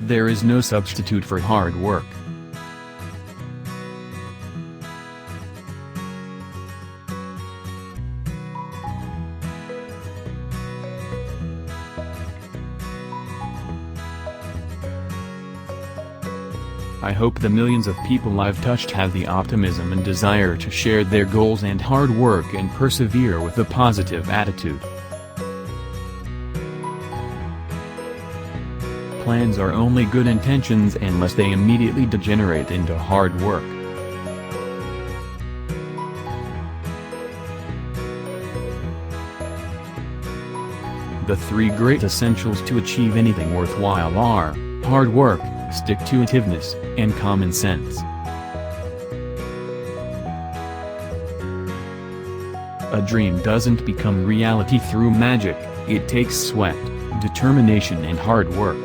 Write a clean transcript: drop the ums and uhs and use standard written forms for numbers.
There is no substitute for hard work. I hope the millions of people I've touched have the optimism and desire to share their goals and hard work and persevere with a positive attitude. Plans are only good intentions unless they immediately degenerate into hard work. The three great essentials to achieve anything worthwhile are hard work, stick-to-itiveness, and common sense. A dream doesn't become reality through magic, it takes sweat, determination and hard work.